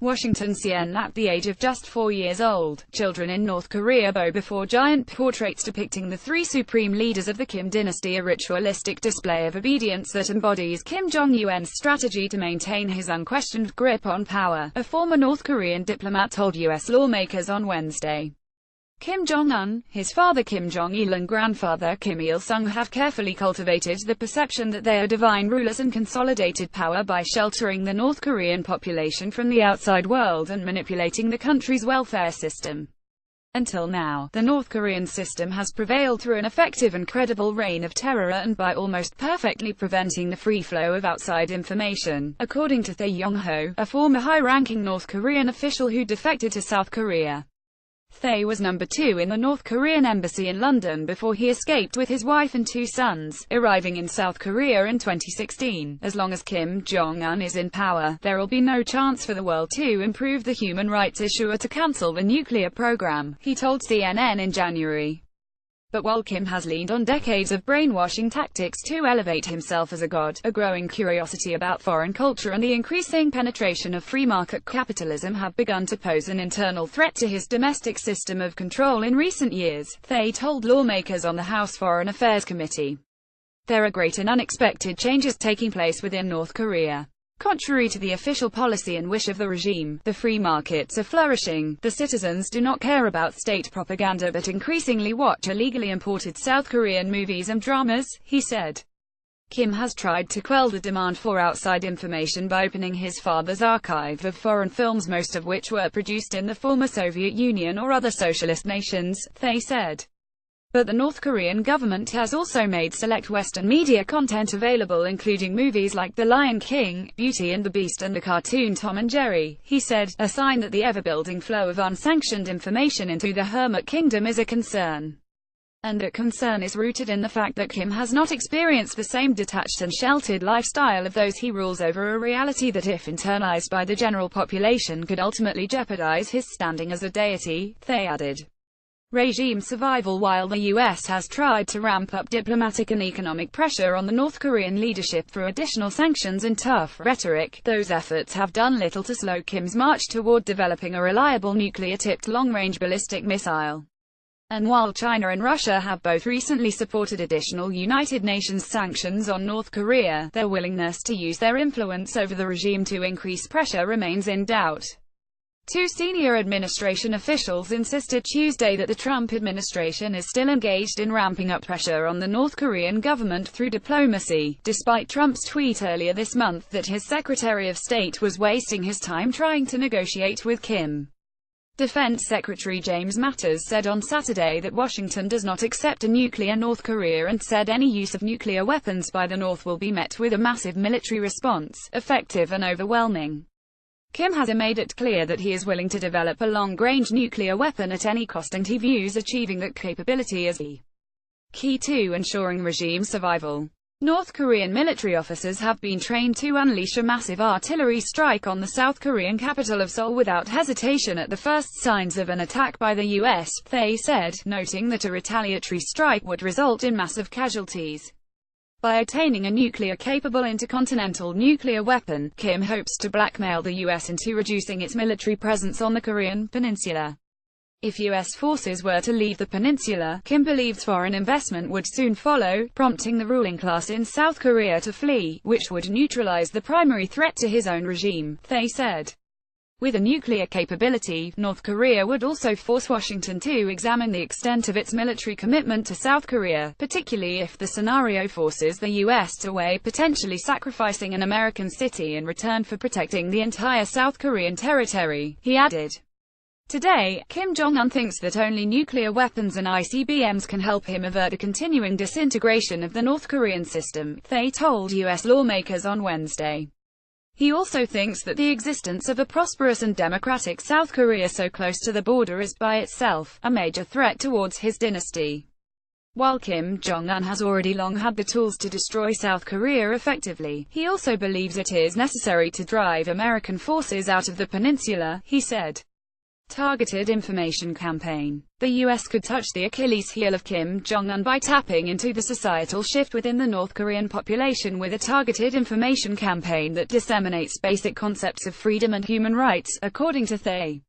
Washington CNN. At the age of just 4 years old, children in North Korea bow before giant portraits depicting the three supreme leaders of the Kim dynasty, a ritualistic display of obedience that embodies Kim Jong-un's strategy to maintain his unquestioned grip on power, a former North Korean diplomat told U.S. lawmakers on Wednesday. Kim Jong-un, his father Kim Jong-il and grandfather Kim Il-sung have carefully cultivated the perception that they are divine rulers and consolidated power by sheltering the North Korean population from the outside world and manipulating the country's welfare system. Until now, the North Korean system has prevailed through an effective and credible reign of terror and by almost perfectly preventing the free flow of outside information, according to Thae Yong-ho, a former high-ranking North Korean official who defected to South Korea. Thae was number 2 in the North Korean embassy in London before he escaped with his wife and 2 sons, arriving in South Korea in 2016. As long as Kim Jong-un is in power, there will be no chance for the world to improve the human rights issue or to cancel the nuclear program, he told CNN in January. But while Kim has leaned on decades of brainwashing tactics to elevate himself as a god, a growing curiosity about foreign culture and the increasing penetration of free market capitalism have begun to pose an internal threat to his domestic system of control in recent years, Thae told lawmakers on the House Foreign Affairs Committee. There are great and unexpected changes taking place within North Korea. Contrary to the official policy and wish of the regime, the free markets are flourishing. The citizens do not care about state propaganda but increasingly watch illegally imported South Korean movies and dramas, he said. Kim has tried to quell the demand for outside information by opening his father's archive of foreign films, most of which were produced in the former Soviet Union or other socialist nations, Thae said. But the North Korean government has also made select Western media content available, including movies like The Lion King, Beauty and the Beast and the cartoon Tom and Jerry, he said, a sign that the ever-building flow of unsanctioned information into the Hermit Kingdom is a concern. And that concern is rooted in the fact that Kim has not experienced the same detached and sheltered lifestyle of those he rules over, a reality that if internalized by the general population could ultimately jeopardize his standing as a deity, Thae added. Regime survival. While the U.S. has tried to ramp up diplomatic and economic pressure on the North Korean leadership through additional sanctions and tough rhetoric, those efforts have done little to slow Kim's march toward developing a reliable nuclear-tipped long-range ballistic missile. And while China and Russia have both recently supported additional United Nations sanctions on North Korea, their willingness to use their influence over the regime to increase pressure remains in doubt. 2 senior administration officials insisted Tuesday that the Trump administration is still engaged in ramping up pressure on the North Korean government through diplomacy, despite Trump's tweet earlier this month that his Secretary of State was wasting his time trying to negotiate with Kim. Defense Secretary James Mattis said on Saturday that Washington does not accept a nuclear North Korea and said any use of nuclear weapons by the North will be met with a massive military response, effective and overwhelming. Kim has made it clear that he is willing to develop a long-range nuclear weapon at any cost, and he views achieving that capability as the key to ensuring regime survival. North Korean military officers have been trained to unleash a massive artillery strike on the South Korean capital of Seoul without hesitation at the first signs of an attack by the U.S., Thae said, noting that a retaliatory strike would result in massive casualties. By attaining a nuclear-capable intercontinental nuclear weapon, Kim hopes to blackmail the U.S. into reducing its military presence on the Korean peninsula. If U.S. forces were to leave the peninsula, Kim believes foreign investment would soon follow, prompting the ruling class in South Korea to flee, which would neutralize the primary threat to his own regime, Thae said. With a nuclear capability, North Korea would also force Washington to examine the extent of its military commitment to South Korea, particularly if the scenario forces the U.S. to weigh potentially sacrificing an American city in return for protecting the entire South Korean territory, he added. Today, Kim Jong-un thinks that only nuclear weapons and ICBMs can help him avert a continuing disintegration of the North Korean system, Thae told U.S. lawmakers on Wednesday. He also thinks that the existence of a prosperous and democratic South Korea so close to the border is by itself a major threat towards his dynasty. While Kim Jong-un has already long had the tools to destroy South Korea effectively, he also believes it is necessary to drive American forces out of the peninsula, he said. Targeted information campaign. The U.S. could touch the Achilles heel of Kim Jong-un by tapping into the societal shift within the North Korean population with a targeted information campaign that disseminates basic concepts of freedom and human rights, according to Thay.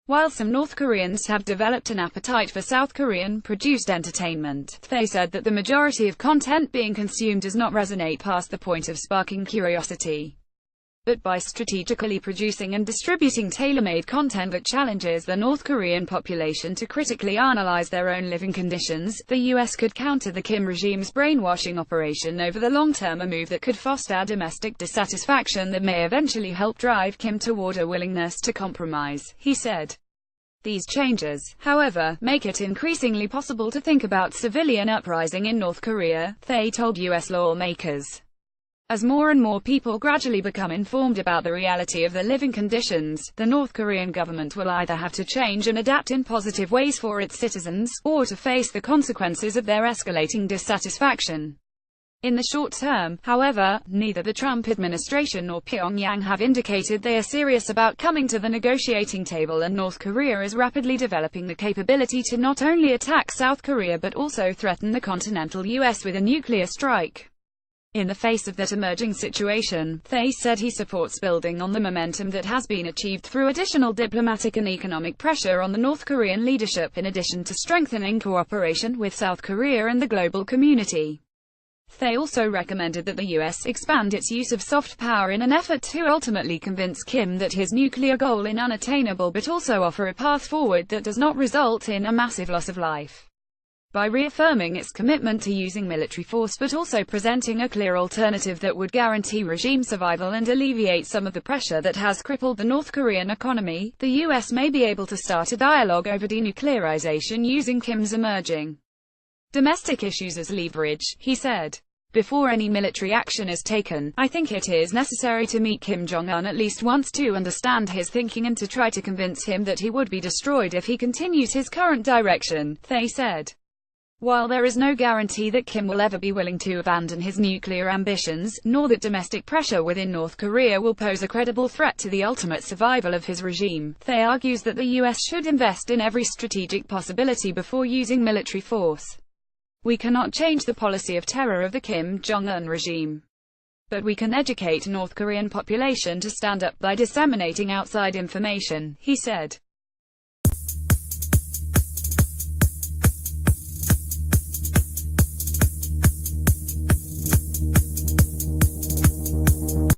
While some North Koreans have developed an appetite for South Korean-produced entertainment, Thay said that the majority of content being consumed does not resonate past the point of sparking curiosity. But by strategically producing and distributing tailor-made content that challenges the North Korean population to critically analyze their own living conditions, the U.S. could counter the Kim regime's brainwashing operation over the long term, a move that could foster domestic dissatisfaction that may eventually help drive Kim toward a willingness to compromise, he said. These changes, however, make it increasingly possible to think about civilian uprising in North Korea, Thay told U.S. lawmakers. As more and more people gradually become informed about the reality of their living conditions, the North Korean government will either have to change and adapt in positive ways for its citizens, or to face the consequences of their escalating dissatisfaction. In the short term, however, neither the Trump administration nor Pyongyang have indicated they are serious about coming to the negotiating table, and North Korea is rapidly developing the capability to not only attack South Korea but also threaten the continental U.S. with a nuclear strike. In the face of that emerging situation, Thay said he supports building on the momentum that has been achieved through additional diplomatic and economic pressure on the North Korean leadership, in addition to strengthening cooperation with South Korea and the global community. Thay also recommended that the U.S. expand its use of soft power in an effort to ultimately convince Kim that his nuclear goal is unattainable, but also offer a path forward that does not result in a massive loss of life. By reaffirming its commitment to using military force but also presenting a clear alternative that would guarantee regime survival and alleviate some of the pressure that has crippled the North Korean economy, the U.S. may be able to start a dialogue over denuclearization using Kim's emerging domestic issues as leverage, he said. Before any military action is taken, I think it is necessary to meet Kim Jong-un at least once to understand his thinking and to try to convince him that he would be destroyed if he continues his current direction, Thay said. While there is no guarantee that Kim will ever be willing to abandon his nuclear ambitions, nor that domestic pressure within North Korea will pose a credible threat to the ultimate survival of his regime, Thay argues that the U.S. should invest in every strategic possibility before using military force. We cannot change the policy of terror of the Kim Jong-un regime. But we can educate North Korean population to stand up by disseminating outside information, he said.